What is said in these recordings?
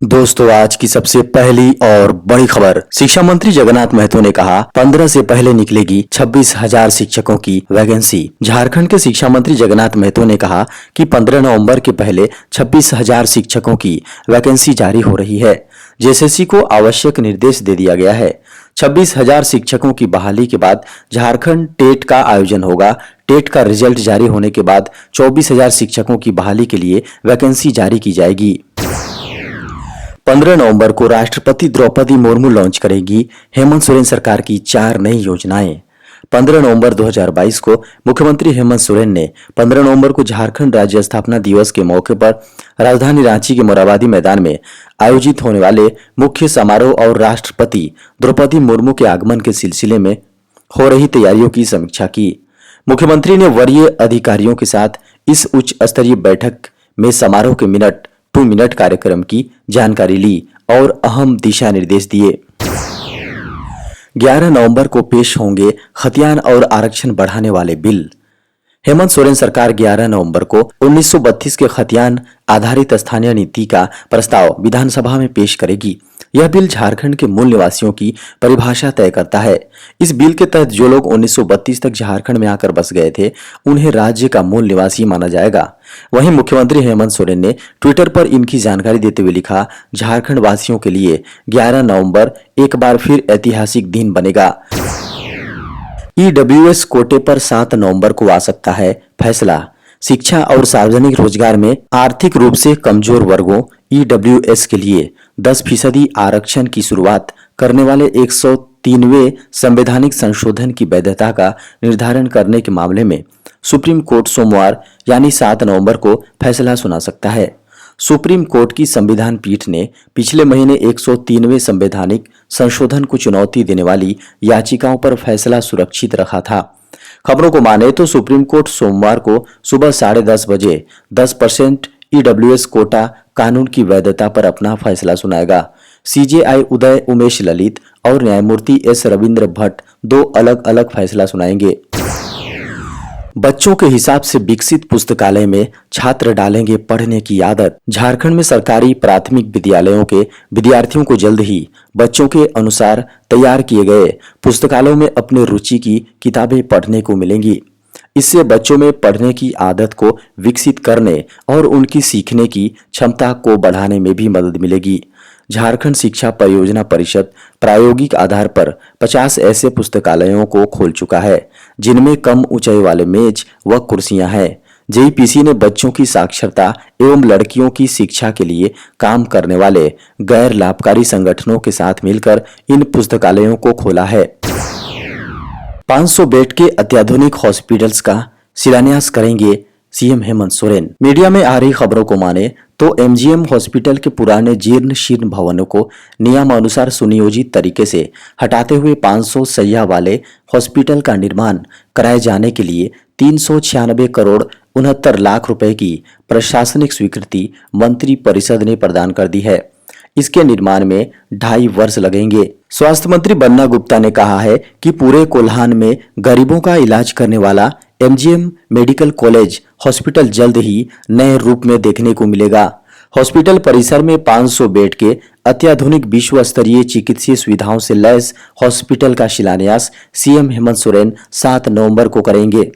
दोस्तों, आज की सबसे पहली और बड़ी खबर। शिक्षा मंत्री जगन्नाथ महतो ने कहा 15 से पहले निकलेगी 26,000 शिक्षकों की वैकेंसी। झारखंड के शिक्षा मंत्री जगन्नाथ महतो ने कहा कि 15 नवंबर के पहले 26,000 शिक्षकों की वैकेंसी जारी हो रही है। जेएसएससी को आवश्यक निर्देश दे दिया गया है। 26,000 शिक्षकों की बहाली के बाद झारखंड टेट का आयोजन होगा। टेट का रिजल्ट जारी होने के बाद 24,000 शिक्षकों की बहाली के लिए वैकेंसी जारी की जाएगी। 15 नवंबर को राष्ट्रपति द्रौपदी मुर्मू लॉन्च करेंगी हेमंत सोरेन सरकार की 4 नई योजनाएं। 15 नवंबर 2022 को मुख्यमंत्री हेमंत सोरेन ने 15 नवंबर को झारखंड राज्य स्थापना दिवस के मौके पर राजधानी रांची के मोरहाबादी मैदान में आयोजित होने वाले मुख्य समारोह और राष्ट्रपति द्रौपदी मुर्मू के आगमन के सिलसिले में हो रही तैयारियों की समीक्षा की। मुख्यमंत्री ने वरीय अधिकारियों के साथ इस उच्च स्तरीय बैठक में समारोह के मिनट टू मिनट कार्यक्रम की जानकारी ली और अहम दिशा निर्देश दिए। 11 नवंबर को पेश होंगे खतियान और आरक्षण बढ़ाने वाले बिल। हेमंत सोरेन सरकार 11 नवंबर को 1932 के खतियान आधारित स्थानीय नीति का प्रस्ताव विधानसभा में पेश करेगी। यह बिल झारखंड के मूल निवासियों की परिभाषा तय करता है। इस बिल के तहत जो लोग 1932 तक झारखंड में आकर बस गए थे, उन्हें राज्य का मूल निवासी माना जाएगा। वहीं मुख्यमंत्री हेमंत सोरेन ने ट्विटर पर इनकी जानकारी देते हुए लिखा, झारखंड वासियों के लिए 11 नवंबर एक बार फिर ऐतिहासिक दिन बनेगा। ईडब्ल्यूएस कोटे पर 7 नवंबर को आ सकता है फैसला। शिक्षा और सार्वजनिक रोजगार में आर्थिक रूप से कमजोर वर्गों ईडब्ल्यूएस के लिए 10% आरक्षण की शुरुआत करने वाले 103वें संवैधानिक संशोधन की वैधता का निर्धारण करने के मामले में सुप्रीम कोर्ट सोमवार यानी 7 नवंबर को फैसला सुना सकता है। सुप्रीम कोर्ट की संविधान पीठ ने पिछले महीने 103वें संवैधानिक संशोधन को चुनौती देने वाली याचिकाओं पर फैसला सुरक्षित रखा था। खबरों को माने तो सुप्रीम कोर्ट सोमवार को सुबह 10:30 बजे 10% ईडब्ल्यूएस कोटा कानून की वैधता पर अपना फैसला सुनाएगा। सीजेआई उदय उमेश ललित और न्यायमूर्ति एस रविंद्र भट्ट 2 अलग अलग फैसला सुनाएंगे। बच्चों के हिसाब से विकसित पुस्तकालय में छात्र डालेंगे पढ़ने की आदत। झारखंड में सरकारी प्राथमिक विद्यालयों के विद्यार्थियों को जल्द ही बच्चों के अनुसार तैयार किए गए पुस्तकालयों में अपने रुचि की किताबें पढ़ने को मिलेंगी। इससे बच्चों में पढ़ने की आदत को विकसित करने और उनकी सीखने की क्षमता को बढ़ाने में भी मदद मिलेगी। झारखंड शिक्षा परियोजना परिषद प्रायोगिक आधार पर 50 ऐसे पुस्तकालयों को खोल चुका है, जिनमें कम ऊंचाई वाले मेज व कुर्सियां हैं। जेईपीसी ने बच्चों की साक्षरता एवं लड़कियों की शिक्षा के लिए काम करने वाले गैर लाभकारी संगठनों के साथ मिलकर इन पुस्तकालयों को खोला है। 500 बेड के अत्याधुनिक हॉस्पिटल्स का शिलान्यास करेंगे सीएम हेमंत सोरेन। मीडिया में आ रही खबरों को माने तो एमजीएम हॉस्पिटल के पुराने जीर्ण शीर्ण भवनों को नियमानुसार सुनियोजित तरीके से हटाते हुए 500 शैय्या वाले हॉस्पिटल का निर्माण कराए जाने के लिए 396 करोड़ 69 लाख रुपए की प्रशासनिक स्वीकृति मंत्री परिषद ने प्रदान कर दी है। इसके निर्माण में 2.5 वर्ष लगेंगे। स्वास्थ्य मंत्री बन्ना गुप्ता ने कहा है कि पूरे कोल्हान में गरीबों का इलाज करने वाला एमजीएम मेडिकल कॉलेज हॉस्पिटल जल्द ही नए रूप में देखने को मिलेगा। हॉस्पिटल परिसर में 500 बेड के अत्याधुनिक विश्व स्तरीय चिकित्सीय सुविधाओं से लैस हॉस्पिटल का शिलान्यास सीएम हेमंत सोरेन 7 नवंबर को करेंगे।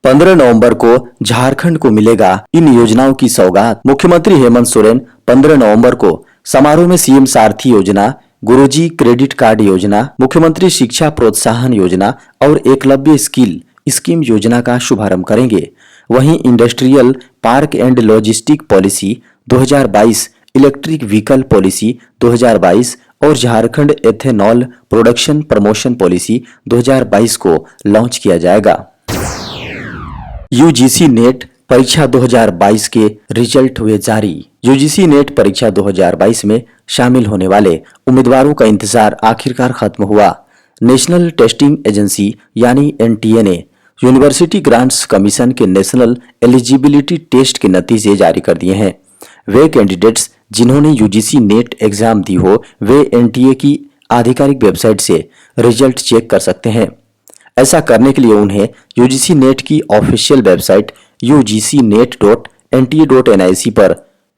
15 नवंबर को झारखंड को मिलेगा इन योजनाओं की सौगात। मुख्यमंत्री हेमंत सोरेन 15 नवंबर को समारोह में सीएम सारथी योजना, गुरुजी क्रेडिट कार्ड योजना, मुख्यमंत्री शिक्षा प्रोत्साहन योजना और एकलव्य स्किल स्कीम योजना का शुभारंभ करेंगे। वहीं industrial park and logistic policy 2022, electric vehicle policy 2022 और Jharkhand ethanol production promotion policy 2022 को लॉन्च किया जाएगा। यूजीसी नेट परीक्षा 2022 के रिजल्ट हुए जारी। यूजीसी नेट परीक्षा 2022 में शामिल होने वाले उम्मीदवारों का इंतजार आखिरकार खत्म हुआ। नेशनल टेस्टिंग एजेंसी यानी एनटीए ने यूनिवर्सिटी ग्रांट्स कमीशन के नेशनल एलिजिबिलिटी टेस्ट के नतीजे जारी कर दिए हैं। वे कैंडिडेट्स जिन्होंने यूजीसी नेट एग्जाम दी हो, वे एनटीए की आधिकारिक वेबसाइट से रिजल्ट चेक कर सकते हैं। ऐसा करने के लिए उन्हें यूजीसी नेट की ऑफिशियल वेबसाइट ugcnet.nta.nic पर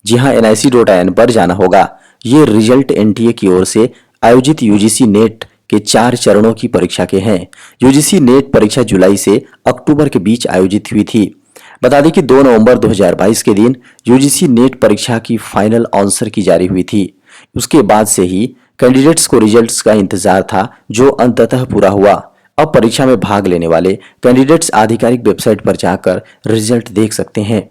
जी हाँ, nic.in पर जाना होगा। ये रिजल्ट एनटीए की ओर से आयोजित यूजीसी नेट के 4 चरणों की परीक्षा के हैं। यूजीसी नेट परीक्षा जुलाई से अक्टूबर के बीच आयोजित हुई थी। बता दें कि 2 नवंबर 2022 के दिन यूजीसी नेट परीक्षा की फाइनल आंसर की जारी हुई थी। उसके बाद से ही कैंडिडेट्स को रिजल्ट्स का इंतजार था, जो अंततः पूरा हुआ। अब परीक्षा में भाग लेने वाले कैंडिडेट्स आधिकारिक वेबसाइट पर जाकर रिजल्ट देख सकते हैं।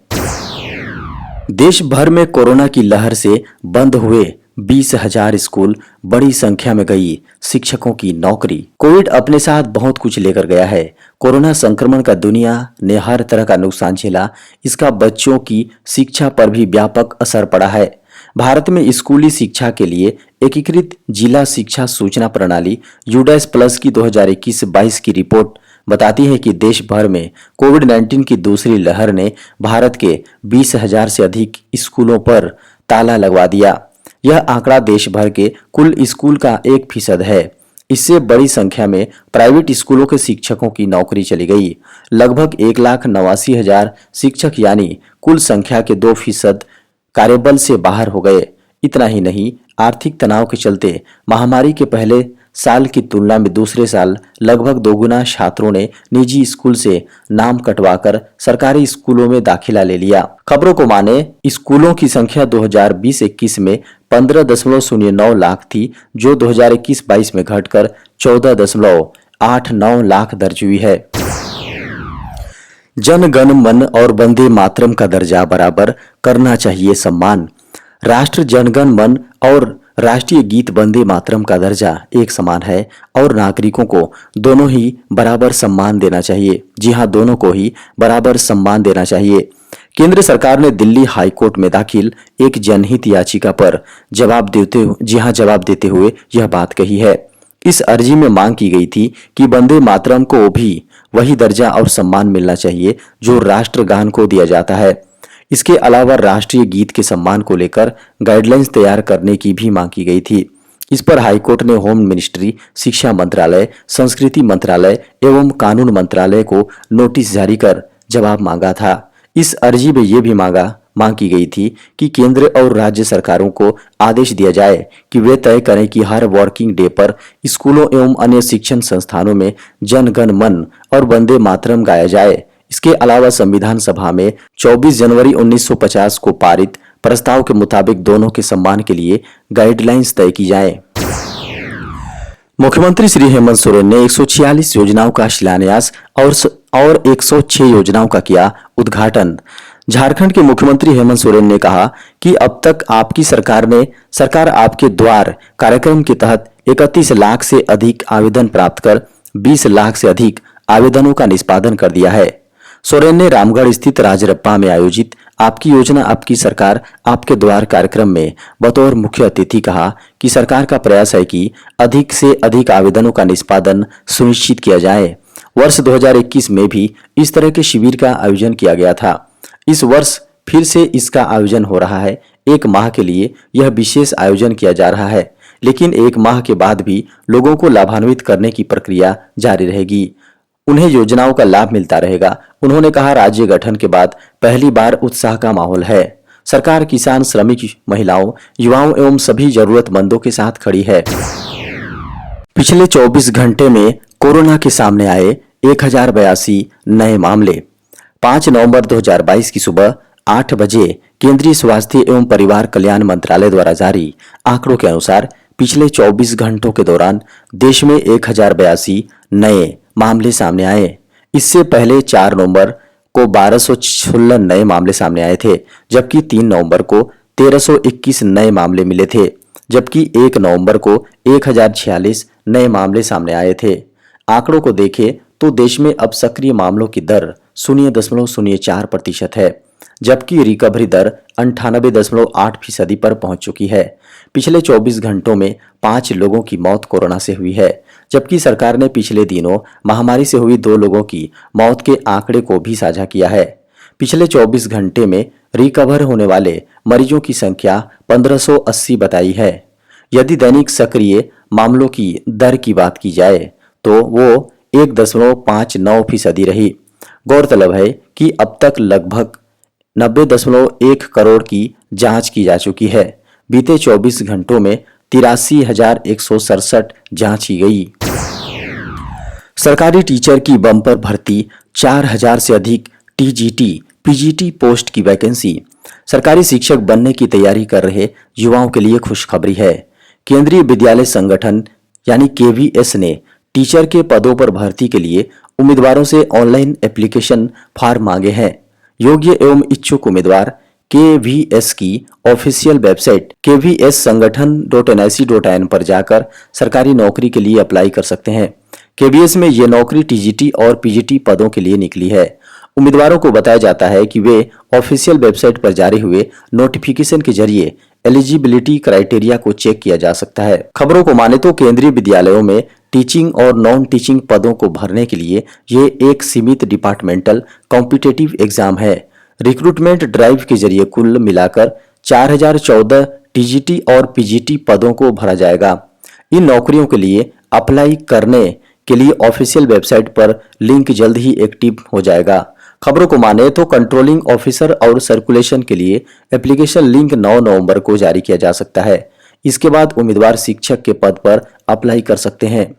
देश भर में कोरोना की लहर से बंद हुए 20,000 स्कूल, बड़ी संख्या में गई शिक्षकों की नौकरी। कोविड अपने साथ बहुत कुछ लेकर गया है। कोरोना संक्रमण का दुनिया ने हर तरह का नुकसान झेला। इसका बच्चों की शिक्षा पर भी व्यापक असर पड़ा है। भारत में स्कूली शिक्षा के लिए एकीकृत जिला शिक्षा सूचना प्रणाली यूडैस प्लस की 2021-22 की रिपोर्ट बताती है कि देश भर में कोविड-19 की दूसरी लहर ने भारत के 20,000 से अधिक स्कूलों पर ताला लगवा दिया। यह आंकड़ा देश भर के कुल स्कूल का 1% है। इससे बड़ी संख्या में प्राइवेट स्कूलों के शिक्षकों की नौकरी चली गई। लगभग 1,89,000 शिक्षक यानी कुल संख्या के 2% कार्यबल से बाहर हो गए। इतना ही नहीं, आर्थिक तनाव के चलते महामारी के पहले साल की तुलना में दूसरे साल लगभग दोगुना छात्रों ने निजी स्कूल से नाम कटवाकर सरकारी स्कूलों में दाखिला ले लिया। खबरों को माने, स्कूलों की संख्या 2020-21 में 15.09 लाख थी, जो 2021-22 में घटकर 14.89 लाख दर्ज हुई है। जन गण मन और वंदे मातरम का दर्जा बराबर करना चाहिए सम्मान। राष्ट्र जन गण मन और राष्ट्रीय गीत वंदे मातरम का दर्जा एक समान है और नागरिकों को दोनों ही बराबर सम्मान देना चाहिए। जी हां, दोनों को ही बराबर सम्मान देना चाहिए। केंद्र सरकार ने दिल्ली हाई कोर्ट में दाखिल एक जनहित याचिका पर जवाब देते हुए यह बात कही है। इस अर्जी में मांग की गई थी कि वंदे मातरम को भी वही दर्जा और सम्मान मिलना चाहिए जो राष्ट्रगान को दिया जाता है। इसके अलावा राष्ट्रीय गीत के सम्मान को लेकर गाइडलाइंस तैयार करने की भी मांग की गई थी। इस पर हाईकोर्ट ने होम मिनिस्ट्री, शिक्षा मंत्रालय, संस्कृति मंत्रालय एवं कानून मंत्रालय को नोटिस जारी कर जवाब मांगा था। इस अर्जी में ये भी मांग की गई थी कि केंद्र और राज्य सरकारों को आदेश दिया जाए कि वे तय करें कि हर वर्किंग डे पर स्कूलों एवं अन्य शिक्षण संस्थानों में जन गण मन और वंदे मातरम गाया जाए। इसके अलावा संविधान सभा में 24 जनवरी 1950 को पारित प्रस्ताव के मुताबिक दोनों के सम्मान के लिए गाइडलाइंस तय की जाए। मुख्यमंत्री श्री हेमंत सोरेन ने 146 योजनाओं का शिलान्यास और 106 योजनाओं का किया उद्घाटन। झारखंड के मुख्यमंत्री हेमंत सोरेन ने कहा कि अब तक आपकी सरकार आपके द्वार कार्यक्रम के तहत 31 लाख से अधिक आवेदन प्राप्त कर 20 लाख से अधिक आवेदनों का निष्पादन कर दिया है। सोरेन ने रामगढ़ स्थित राजरप्पा में आयोजित आपकी योजना आपकी सरकार आपके द्वार कार्यक्रम में बतौर मुख्य अतिथि कहा कि सरकार का प्रयास है कि अधिक से अधिक आवेदनों का निष्पादन सुनिश्चित किया जाए। वर्ष 2021 में भी इस तरह के शिविर का आयोजन किया गया था। इस वर्ष फिर से इसका आयोजन हो रहा है। 1 माह के लिए यह विशेष आयोजन किया जा रहा है, लेकिन 1 माह के बाद भी लोगों को लाभान्वित करने की प्रक्रिया जारी रहेगी। उन्हें योजनाओं का लाभ मिलता रहेगा। उन्होंने कहा, राज्य गठन के बाद पहली बार उत्साह का माहौल है। सरकार किसान, श्रमिक, महिलाओं, युवाओं एवं सभी जरूरतमंदों के साथ खड़ी है। पिछले 24 घंटे में कोरोना के सामने आए 1082 नए मामले। 5 नवंबर 2022 की सुबह 8 बजे केंद्रीय स्वास्थ्य एवं परिवार कल्याण मंत्रालय द्वारा जारी आंकड़ों के अनुसार पिछले 24 घंटों के दौरान देश में 1082 नए मामले सामने आए। इससे पहले 4 नवंबर को 1216 नए मामले सामने आए थे, जबकि 3 नवंबर को 1321 नए मामले मिले थे, जबकि 1 नवंबर को 1046 नए मामले सामने आए थे। आंकड़ों को देखें तो देश में अब सक्रिय मामलों की दर 0.04% है, जबकि रिकवरी दर 98.8% पर पहुंच चुकी है। पिछले 24 घंटों में 5 लोगों की मौत कोरोना से हुई है, जबकि सरकार ने पिछले दिनों महामारी से हुई 2 लोगों की मौत के आंकड़े को भी साझा किया है। पिछले 24 घंटे में रिकवर होने वाले मरीजों की संख्या 1580 बताई है। यदि दैनिक सक्रिय मामलों की दर की बात की जाए तो वो 1.59% रही। गौरतलब है कि अब तक लगभग 90.1 करोड़ की जांच की जा चुकी है। बीते 24 घंटों में 83,167 जांच की गई। सरकारी टीचर की बम्पर भर्ती, 4,000 से अधिक टीजीटी, पीजीटी पोस्ट की वैकेंसी। सरकारी शिक्षक बनने की तैयारी कर रहे युवाओं के लिए खुशखबरी है। केंद्रीय विद्यालय संगठन यानी केवीएस ने टीचर के पदों पर भर्ती के लिए उम्मीदवारों से ऑनलाइन एप्लीकेशन फॉर्म मांगे हैं। योग्य एवं इच्छुक उम्मीदवार केवीएस की ऑफिशियल वेबसाइट kvssangathan.nic.in पर जाकर सरकारी नौकरी के लिए अप्लाई कर सकते हैं। केवीएस में ये नौकरी टीजीटी और पीजीटी पदों के लिए निकली है। उम्मीदवारों को बताया जाता है कि वे ऑफिशियल वेबसाइट पर जारी हुए नोटिफिकेशन के जरिए एलिजिबिलिटी क्राइटेरिया को चेक किया जा सकता है। खबरों को माने तो केंद्रीय विद्यालयों में टीचिंग और नॉन टीचिंग पदों को भरने के लिए ये एक सीमित डिपार्टमेंटल कॉम्पिटिटिव एग्जाम है। रिक्रूटमेंट ड्राइव के जरिए कुल मिलाकर 4,014 टीजीटी और पीजीटी पदों को भरा जाएगा। इन नौकरियों के लिए अप्लाई करने के लिए ऑफिशियल वेबसाइट पर लिंक जल्द ही एक्टिव हो जाएगा। खबरों को माने तो कंट्रोलिंग ऑफिसर और सर्कुलेशन के लिए एप्लीकेशन लिंक 9 नवंबर को जारी किया जा सकता है। इसके बाद उम्मीदवार शिक्षक के पद पर अप्लाई कर सकते हैं।